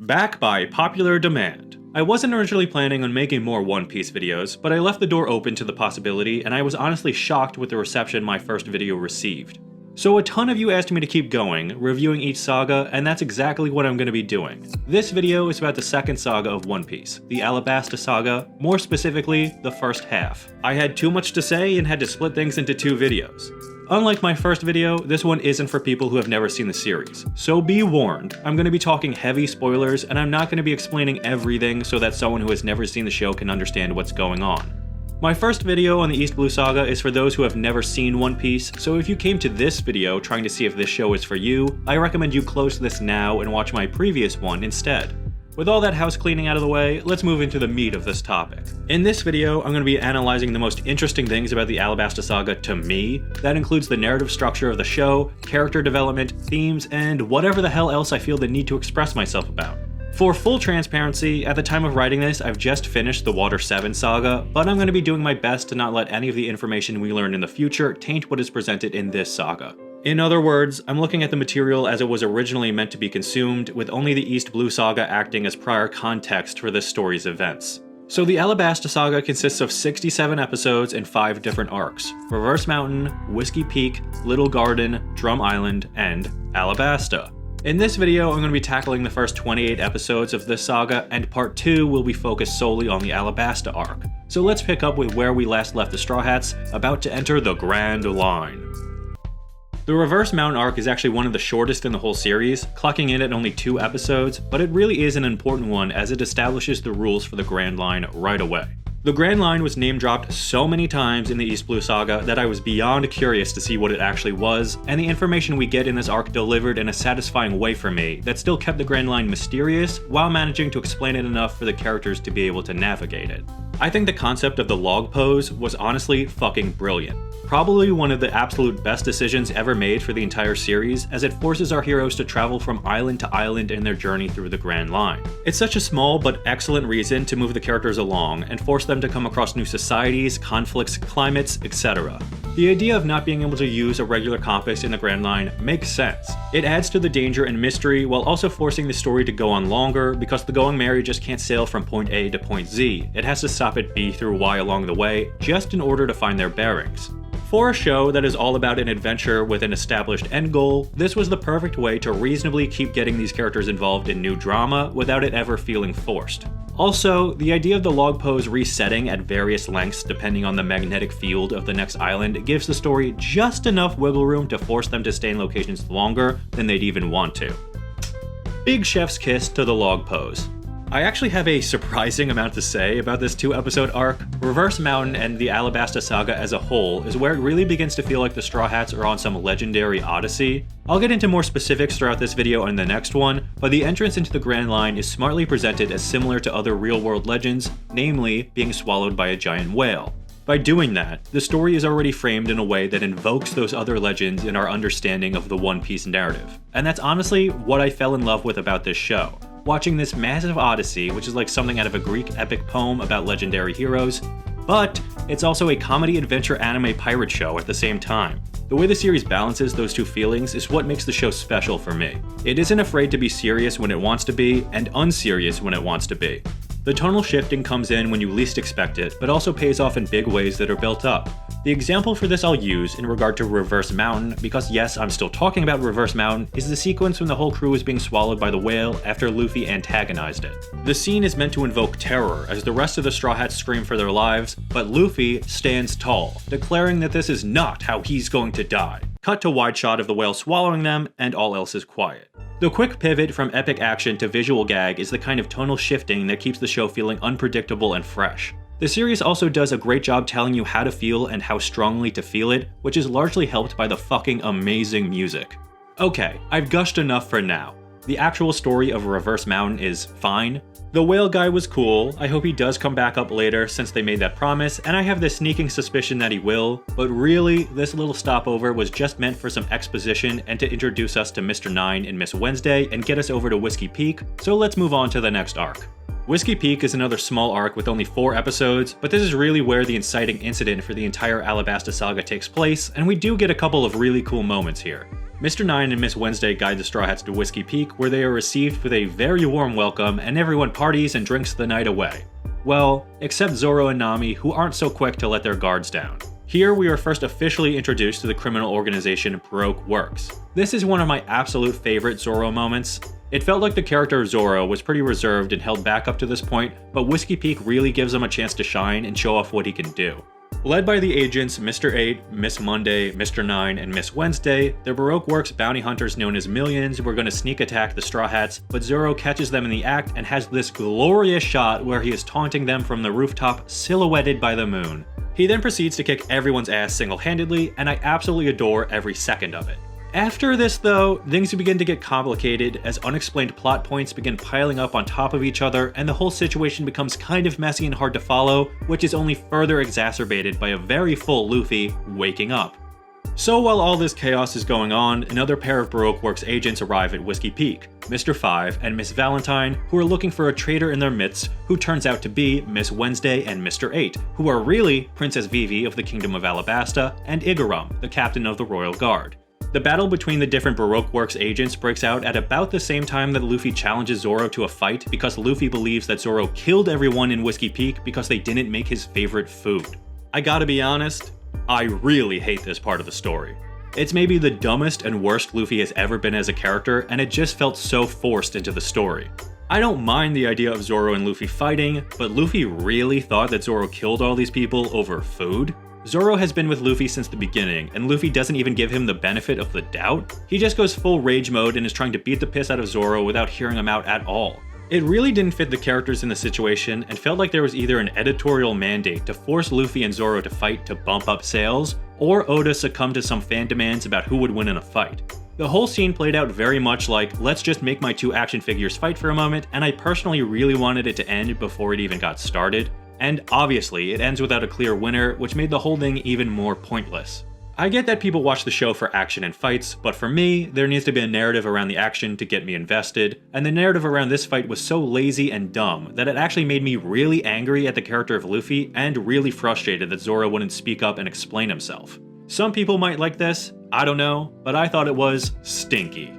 Back by popular demand. I wasn't originally planning on making more One Piece videos, but I left the door open to the possibility, and I was honestly shocked with the reception my first video received. So a ton of you asked me to keep going, reviewing each saga, and that's exactly what I'm going to be doing. This video is about the second saga of One Piece, the Alabasta Saga, more specifically, the first half. I had too much to say and had to split things into two videos. Unlike my first video, this one isn't for people who have never seen the series. So be warned, I'm going to be talking heavy spoilers, and I'm not going to be explaining everything so that someone who has never seen the show can understand what's going on. My first video on the East Blue Saga is for those who have never seen One Piece, so if you came to this video trying to see if this show is for you, I recommend you close this now and watch my previous one instead. With all that house cleaning out of the way, let's move into the meat of this topic. In this video, I'm going to be analyzing the most interesting things about the Alabasta Saga to me. That includes the narrative structure of the show, character development, themes, and whatever the hell else I feel the need to express myself about. For full transparency, at the time of writing this, I've just finished the Water 7 saga, but I'm going to be doing my best to not let any of the information we learn in the future taint what is presented in this saga. In other words, I'm looking at the material as it was originally meant to be consumed, with only the East Blue Saga acting as prior context for this story's events. So the Alabasta Saga consists of 67 episodes and 5 different arcs: Reverse Mountain, Whiskey Peak, Little Garden, Drum Island, and Alabasta. In this video, I'm going to be tackling the first 28 episodes of this saga, and part 2 will be focused solely on the Alabasta arc. So let's pick up with where we last left the Straw Hats, about to enter the Grand Line. The Reverse Mountain arc is actually one of the shortest in the whole series, clocking in at only 2 episodes, but it really is an important one as it establishes the rules for the Grand Line right away. The Grand Line was name-dropped so many times in the East Blue Saga that I was beyond curious to see what it actually was, and the information we get in this arc delivered in a satisfying way for me that still kept the Grand Line mysterious while managing to explain it enough for the characters to be able to navigate it. I think the concept of the log pose was honestly fucking brilliant. Probably one of the absolute best decisions ever made for the entire series, as it forces our heroes to travel from island to island in their journey through the Grand Line. It's such a small but excellent reason to move the characters along and force them to come across new societies, conflicts, climates, etc. The idea of not being able to use a regular compass in the Grand Line makes sense. It adds to the danger and mystery while also forcing the story to go on longer, because the Going Merry just can't sail from point A to point Z. It has to stop at B through Y along the way, just in order to find their bearings. For a show that is all about an adventure with an established end goal, this was the perfect way to reasonably keep getting these characters involved in new drama without it ever feeling forced. Also, the idea of the log pose resetting at various lengths depending on the magnetic field of the next island gives the story just enough wiggle room to force them to stay in locations longer than they'd even want to. Big chef's kiss to the log pose. I actually have a surprising amount to say about this 2-episode arc. Reverse Mountain and the Alabasta Saga as a whole is where it really begins to feel like the Straw Hats are on some legendary odyssey. I'll get into more specifics throughout this video and the next one, but the entrance into the Grand Line is smartly presented as similar to other real-world legends, namely being swallowed by a giant whale. By doing that, the story is already framed in a way that invokes those other legends in our understanding of the One Piece narrative. And that's honestly what I fell in love with about this show. Watching this massive odyssey, which is like something out of a Greek epic poem about legendary heroes, but it's also a comedy adventure anime pirate show at the same time. The way the series balances those two feelings is what makes the show special for me. It isn't afraid to be serious when it wants to be, and unserious when it wants to be. The tonal shifting comes in when you least expect it, but also pays off in big ways that are built up. The example for this I'll use in regard to Reverse Mountain, because yes, I'm still talking about Reverse Mountain, is the sequence when the whole crew is being swallowed by the whale after Luffy antagonized it. The scene is meant to invoke terror as the rest of the Straw Hats scream for their lives, but Luffy stands tall, declaring that this is not how he's going to die. Cut to wide shot of the whale swallowing them, and all else is quiet. The quick pivot from epic action to visual gag is the kind of tonal shifting that keeps the show feeling unpredictable and fresh. The series also does a great job telling you how to feel and how strongly to feel it, which is largely helped by the fucking amazing music. Okay, I've gushed enough for now. The actual story of Reverse Mountain is fine. The whale guy was cool, I hope he does come back up later since they made that promise, and I have this sneaking suspicion that he will, but really, this little stopover was just meant for some exposition and to introduce us to Mr. 9 and Miss Wednesday and get us over to Whiskey Peak, so let's move on to the next arc. Whiskey Peak is another small arc with only 4 episodes, but this is really where the inciting incident for the entire Alabasta Saga takes place, and we do get a couple of really cool moments here. Mr. 9 and Miss Wednesday guide the Straw Hats to Whiskey Peak, where they are received with a very warm welcome and everyone parties and drinks the night away. Well, except Zoro and Nami, who aren't so quick to let their guards down. Here we are first officially introduced to the criminal organization Baroque Works. This is one of my absolute favorite Zoro moments. It felt like the character of Zoro was pretty reserved and held back up to this point, but Whiskey Peak really gives him a chance to shine and show off what he can do. Led by the agents Mr. 8, Miss Monday, Mr. 9, and Miss Wednesday, the Baroque Works bounty hunters known as Millions were going to sneak attack the Straw Hats, but Zoro catches them in the act and has this glorious shot where he is taunting them from the rooftop, silhouetted by the moon. He then proceeds to kick everyone's ass single-handedly, and I absolutely adore every second of it. After this though, things begin to get complicated as unexplained plot points begin piling up on top of each other and the whole situation becomes kind of messy and hard to follow, which is only further exacerbated by a very full Luffy waking up. So while all this chaos is going on, another pair of Baroque Works agents arrive at Whiskey Peak, Mr. 5 and Miss Valentine, who are looking for a traitor in their midst who turns out to be Miss Wednesday and Mr. 8, who are really Princess Vivi of the Kingdom of Alabasta and Igaram, the captain of the Royal Guard. The battle between the different Baroque Works agents breaks out at about the same time that Luffy challenges Zoro to a fight because Luffy believes that Zoro killed everyone in Whiskey Peak because they didn't make his favorite food. I gotta be honest, I really hate this part of the story. It's maybe the dumbest and worst Luffy has ever been as a character, and it just felt so forced into the story. I don't mind the idea of Zoro and Luffy fighting, but Luffy really thought that Zoro killed all these people over food? Zoro has been with Luffy since the beginning, and Luffy doesn't even give him the benefit of the doubt. He just goes full rage mode and is trying to beat the piss out of Zoro without hearing him out at all. It really didn't fit the characters in the situation and felt like there was either an editorial mandate to force Luffy and Zoro to fight to bump up sales, or Oda succumbed to some fan demands about who would win in a fight. The whole scene played out very much like, let's just make my two action figures fight for a moment, and I personally really wanted it to end before it even got started. And obviously, it ends without a clear winner, which made the whole thing even more pointless. I get that people watch the show for action and fights, but for me, there needs to be a narrative around the action to get me invested, and the narrative around this fight was so lazy and dumb that it actually made me really angry at the character of Luffy and really frustrated that Zoro wouldn't speak up and explain himself. Some people might like this, I don't know, but I thought it was stinky.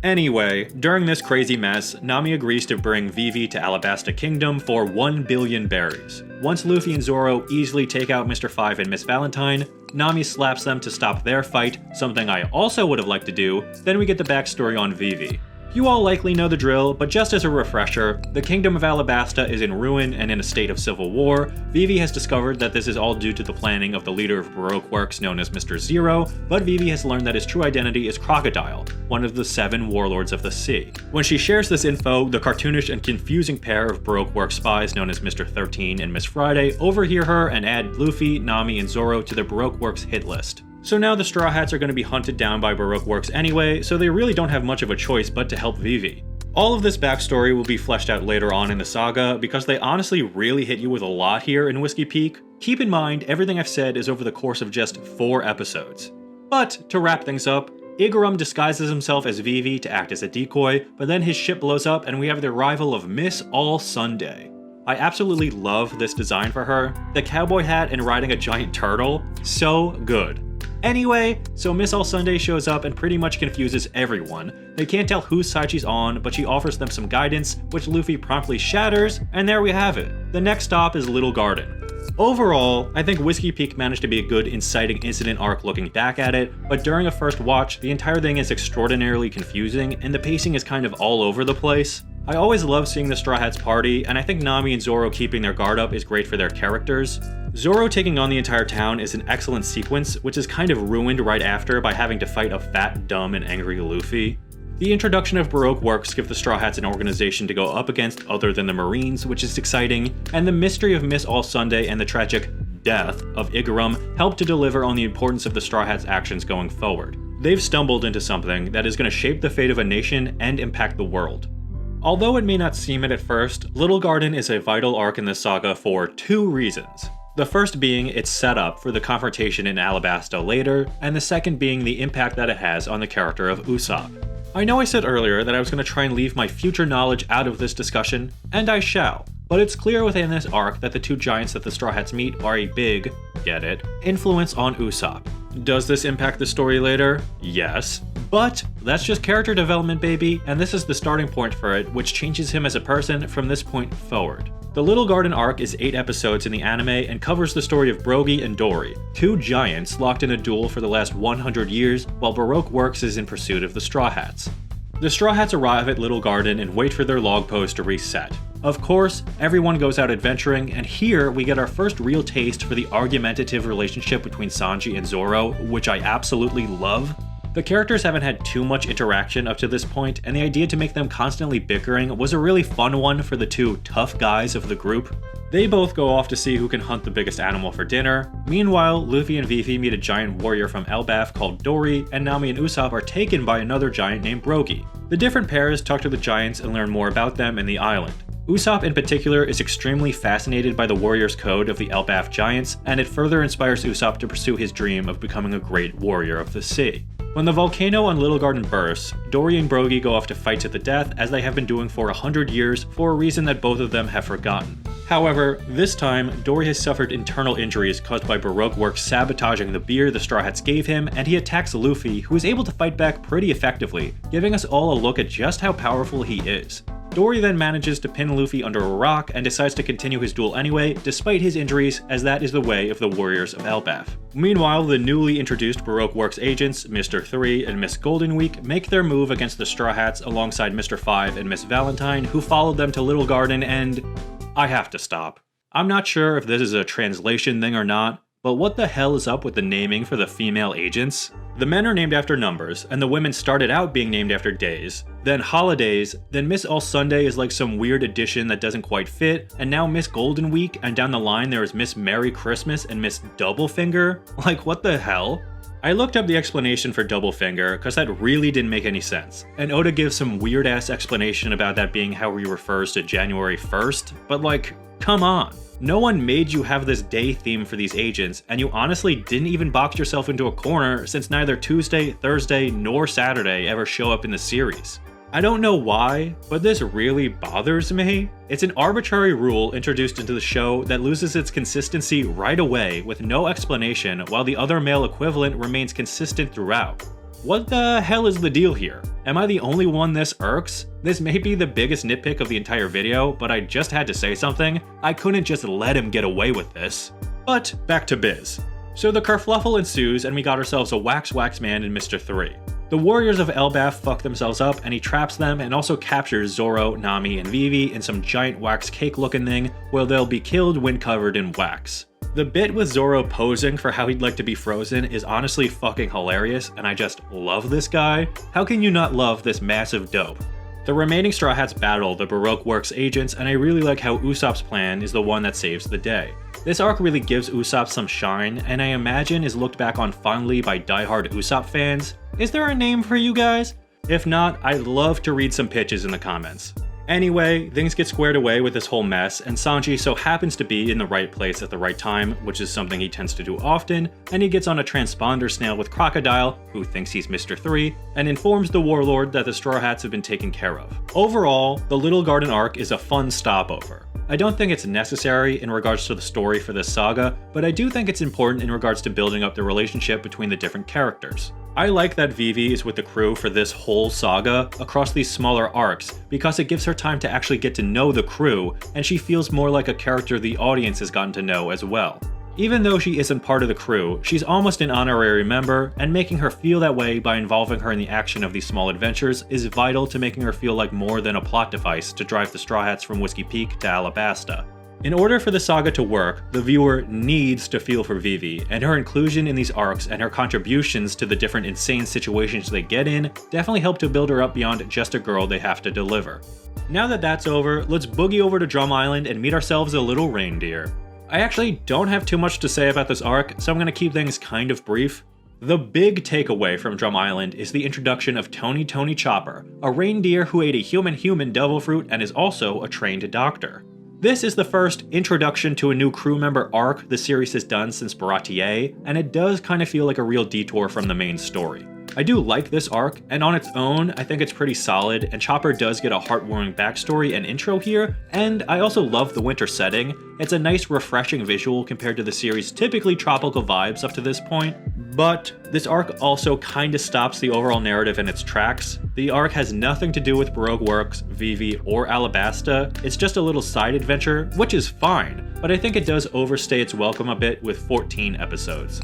Anyway, during this crazy mess, Nami agrees to bring Vivi to Alabasta Kingdom for 1 billion berries. Once Luffy and Zoro easily take out Mr. 5 and Miss Valentine, Nami slaps them to stop their fight, something I also would have liked to do. Then we get the backstory on Vivi. You all likely know the drill, but just as a refresher, the Kingdom of Alabasta is in ruin and in a state of civil war. Vivi has discovered that this is all due to the planning of the leader of Baroque Works known as Mr. Zero, but Vivi has learned that his true identity is Crocodile, one of the 7 warlords of the sea. When she shares this info, the cartoonish and confusing pair of Baroque Works spies known as Mr. 13 and Miss Friday overhear her and add Luffy, Nami, and Zoro to their Baroque Works hit list. So now the Straw Hats are going to be hunted down by Baroque Works anyway, so they really don't have much of a choice but to help Vivi. All of this backstory will be fleshed out later on in the saga, because they honestly really hit you with a lot here in Whiskey Peak. Keep in mind, everything I've said is over the course of just 4 episodes. But, to wrap things up, Igaram disguises himself as Vivi to act as a decoy, but then his ship blows up and we have the arrival of Miss All Sunday. I absolutely love this design for her. The cowboy hat and riding a giant turtle, so good. Anyway, so Miss All Sunday shows up and pretty much confuses everyone. They can't tell whose side she's on, but she offers them some guidance, which Luffy promptly shatters, and there we have it. The next stop is Little Garden. Overall, I think Whiskey Peak managed to be a good inciting incident arc looking back at it, but during a first watch, the entire thing is extraordinarily confusing, and the pacing is kind of all over the place. I always love seeing the Straw Hats party, and I think Nami and Zoro keeping their guard up is great for their characters. Zoro taking on the entire town is an excellent sequence, which is kind of ruined right after by having to fight a fat, dumb, and angry Luffy. The introduction of Baroque Works gives the Straw Hats an organization to go up against other than the Marines, which is exciting, and the mystery of Miss All Sunday and the tragic death of Igaram help to deliver on the importance of the Straw Hats' actions going forward. They've stumbled into something that is going to shape the fate of a nation and impact the world. Although it may not seem it at first, Little Garden is a vital arc in this saga for 2 reasons. The first being its setup for the confrontation in Alabasta later, and the second being the impact that it has on the character of Usopp. I know I said earlier that I was going to try and leave my future knowledge out of this discussion, and I shall, but it's clear within this arc that the 2 giants that the Straw Hats meet are a big, get it, influence on Usopp. Does this impact the story later? Yes, But that's just character development, baby, and this is the starting point for it, which changes him as a person from this point forward. The Little Garden arc is 8 episodes in the anime and covers the story of Brogy and Dory, 2 giants locked in a duel for the last 100 years while Baroque Works is in pursuit of the Straw Hats. The Straw Hats arrive at Little Garden and wait for their log post to reset. Of course, everyone goes out adventuring, and here we get our first real taste for the argumentative relationship between Sanji and Zoro, which I absolutely love. The characters haven't had too much interaction up to this point, and the idea to make them constantly bickering was a really fun one for the 2 tough guys of the group. They both go off to see who can hunt the biggest animal for dinner. Meanwhile, Luffy and Vivi meet a giant warrior from Elbaf called Dory, and Nami and Usopp are taken by another giant named Brogy. The different pairs talk to the giants and learn more about them and the island. Usopp in particular is extremely fascinated by the warrior's code of the Elbaf giants, and it further inspires Usopp to pursue his dream of becoming a great warrior of the sea. When the volcano on Little Garden bursts, Dory and Brogy go off to fight to the death as they have been doing for 100 years for a reason that both of them have forgotten. However, this time, Dory has suffered internal injuries caused by Baroque Works sabotaging the beer the Straw Hats gave him, and he attacks Luffy, who is able to fight back pretty effectively, giving us all a look at just how powerful he is. Dory then manages to pin Luffy under a rock and decides to continue his duel anyway, despite his injuries, as that is the way of the warriors of Elbaf. Meanwhile, the newly introduced Baroque Works agents, Mr. 3 and Miss Golden Week, make their move against the Straw Hats alongside Mr. 5 and Miss Valentine, who followed them to Little Garden, and I have to stop. I'm not sure if this is a translation thing or not, but what the hell is up with the naming for the female agents? The men are named after numbers, and the women started out being named after days, then holidays, then Miss All Sunday is like some weird addition that doesn't quite fit, and now Miss Golden Week, and down the line there is Miss Merry Christmas and Miss Doublefinger? Like, what the hell? I looked up the explanation for Doublefinger, cause that really didn't make any sense, and Oda gives some weird ass explanation about that being how he refers to January 1st, but like, come on. No one made you have this day theme for these agents, and you honestly didn't even box yourself into a corner since neither Tuesday, Thursday, nor Saturday ever show up in the series. I don't know why, but this really bothers me. It's an arbitrary rule introduced into the show that loses its consistency right away with no explanation, while the other male equivalent remains consistent throughout. What the hell is the deal here? Am I the only one this irks? This may be the biggest nitpick of the entire video, but I just had to say something. I couldn't just let him get away with this. But back to biz. So the kerfluffle ensues and we got ourselves a Wax Man and Mr. 3. The warriors of Elbaf fuck themselves up and he traps them and also captures Zoro, Nami, and Vivi in some giant wax cake looking thing where they'll be killed when covered in wax. The bit with Zoro posing for how he'd like to be frozen is honestly fucking hilarious, and I just love this guy. How can you not love this massive dope? The remaining Straw Hats battle the Baroque Works agents, and I really like how Usopp's plan is the one that saves the day. This arc really gives Usopp some shine, and I imagine is looked back on fondly by diehard Usopp fans. Is there a name for you guys? If not, I'd love to read some pitches in the comments. Anyway, things get squared away with this whole mess, and Sanji so happens to be in the right place at the right time, which is something he tends to do often, and he gets on a transponder snail with Crocodile, who thinks he's Mr. 3, and informs the warlord that the Straw Hats have been taken care of. Overall, the Little Garden arc is a fun stopover. I don't think it's necessary in regards to the story for this saga, but I do think it's important in regards to building up the relationship between the different characters. I like that Vivi is with the crew for this whole saga across these smaller arcs because it gives her time to actually get to know the crew, and she feels more like a character the audience has gotten to know as well. Even though she isn't part of the crew, she's almost an honorary member, and making her feel that way by involving her in the action of these small adventures is vital to making her feel like more than a plot device to drive the Straw Hats from Whiskey Peak to Alabasta. In order for the saga to work, the viewer needs to feel for Vivi, and her inclusion in these arcs and her contributions to the different insane situations they get in definitely help to build her up beyond just a girl they have to deliver. Now that that's over, let's boogie over to Drum Island and meet ourselves a little reindeer. I actually don't have too much to say about this arc, so I'm going to keep things kind of brief. The big takeaway from Drum Island is the introduction of Tony Chopper, a reindeer who ate a human devil fruit and is also a trained doctor. This is the first introduction to a new crew member arc the series has done since Baratier, and it does kind of feel like a real detour from the main story. I do like this arc, and on its own, I think it's pretty solid, and Chopper does get a heartwarming backstory and intro here, and I also love the winter setting. It's a nice, refreshing visual compared to the series' typically tropical vibes up to this point. But this arc also kinda stops the overall narrative in its tracks. The arc has nothing to do with Baroque Works, Vivi, or Alabasta. It's just a little side adventure, which is fine, but I think it does overstay its welcome a bit with 14 episodes.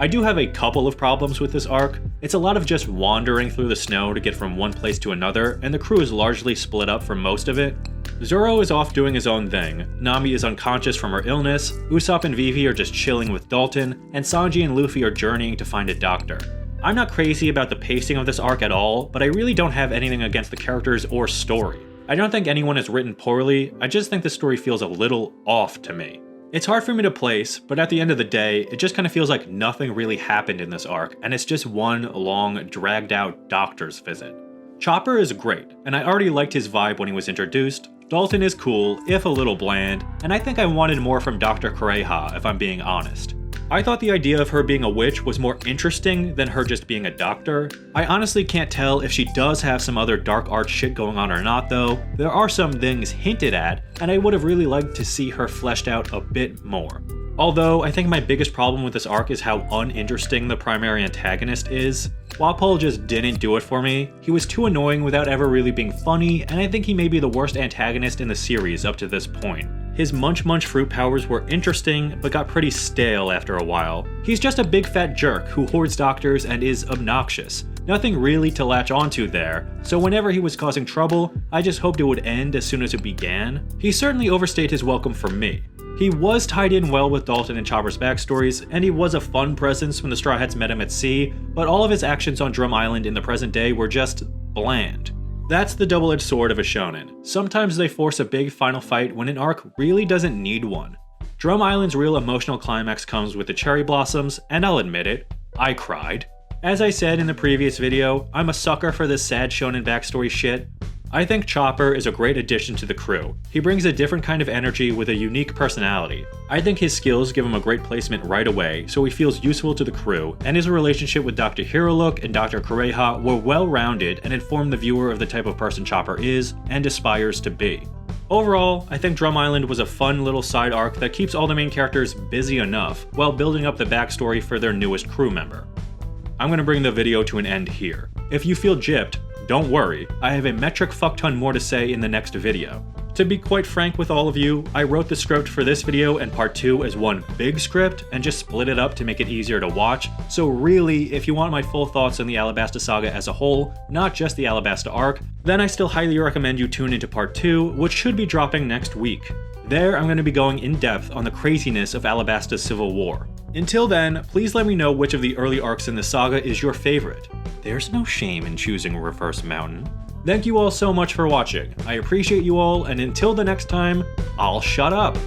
I do have a couple of problems with this arc. It's a lot of just wandering through the snow to get from one place to another, and the crew is largely split up for most of it. Zoro is off doing his own thing, Nami is unconscious from her illness, Usopp and Vivi are just chilling with Dalton, and Sanji and Luffy are journeying to find a doctor. I'm not crazy about the pacing of this arc at all, but I really don't have anything against the characters or story. I don't think anyone is written poorly, I just think the story feels a little off to me. It's hard for me to place, but at the end of the day, it just kind of feels like nothing really happened in this arc, and it's just one long, dragged out doctor's visit. Chopper is great, and I already liked his vibe when he was introduced. Dalton is cool, if a little bland, and I think I wanted more from Dr. Kureha, if I'm being honest. I thought the idea of her being a witch was more interesting than her just being a doctor. I honestly can't tell if she does have some other dark art shit going on or not though. There are some things hinted at, and I would have really liked to see her fleshed out a bit more. Although, I think my biggest problem with this arc is how uninteresting the primary antagonist is. Wapol just didn't do it for me. He was too annoying without ever really being funny, and I think he may be the worst antagonist in the series up to this point. His Munch Munch fruit powers were interesting, but got pretty stale after a while. He's just a big fat jerk who hoards doctors and is obnoxious. Nothing really to latch onto there, so whenever he was causing trouble, I just hoped it would end as soon as it began. He certainly overstayed his welcome for me. He was tied in well with Dalton and Chopper's backstories, and he was a fun presence when the Straw Hats met him at sea, but all of his actions on Drum Island in the present day were just bland. That's the double-edged sword of a shonen. Sometimes they force a big final fight when an arc really doesn't need one. Drum Island's real emotional climax comes with the cherry blossoms, and I'll admit it, I cried. As I said in the previous video, I'm a sucker for this sad shonen backstory shit. I think Chopper is a great addition to the crew. He brings a different kind of energy with a unique personality. I think his skills give him a great placement right away, so he feels useful to the crew, and his relationship with Dr. Hirolook and Dr. Kureha were well-rounded and informed the viewer of the type of person Chopper is and aspires to be. Overall, I think Drum Island was a fun little side arc that keeps all the main characters busy enough while building up the backstory for their newest crew member. I'm gonna bring the video to an end here. If you feel gypped, don't worry, I have a metric fuckton more to say in the next video. To be quite frank with all of you, I wrote the script for this video and part 2 as one big script and just split it up to make it easier to watch, so really, if you want my full thoughts on the Alabasta Saga as a whole, not just the Alabasta arc, then I still highly recommend you tune into part 2, which should be dropping next week. There, I'm going to be going in depth on the craziness of Alabasta's civil war. Until then, please let me know which of the early arcs in the saga is your favorite. There's no shame in choosing Reverse Mountain. Thank you all so much for watching. I appreciate you all, and until the next time, I'll shut up.